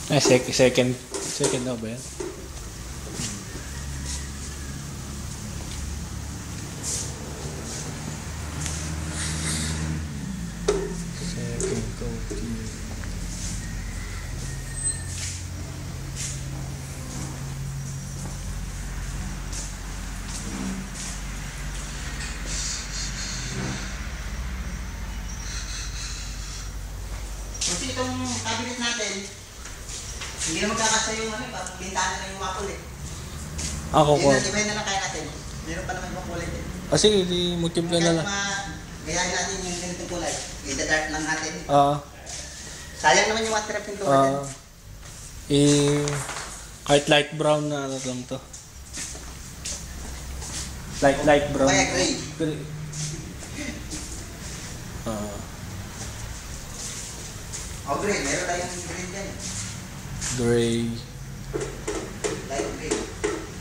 Ay, second na ba yan? Second coating. Kasi itong cabinet natin, hindi na magkakasa yung parang bintana na yung mapul eh. Ako ko. Iba na lang kaya natin. Meron pa naman ibang kulay din. Sige, di multiply na lang. Gayahin natin yung ganitong kulay. I-dark lang natin. Sayang naman yung water pintura din. Kahit light brown na ano lang to. Light brown. Kaya gray. Gray. Gray. Meron tayong green dyan. Gray. Light gray.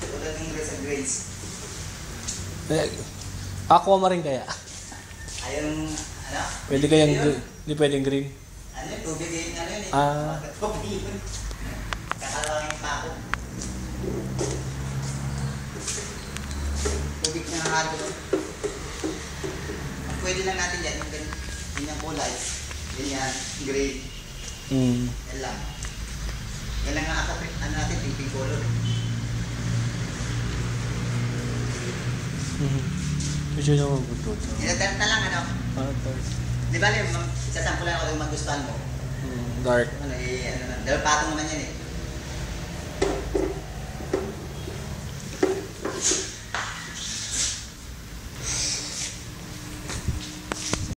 Tulad ng gray sa grays. Aqua rin kaya? Ayun, Pwede kayang hindi pwedeng green. Ano yun? Tubig yun, yun eh. Tubig yun. Kakalawangin pa ako. Tubig na halo. Pwede lang natin yan, yung ganyang kulay. Ganyan, gray. Yan lang. Yan lang nga ako, natin, pink color. Medyo na mabutot. Ilatert na lang, Di ba, sasampulan ako kung magustuhan mo. Dark. Dahil patong naman yan eh.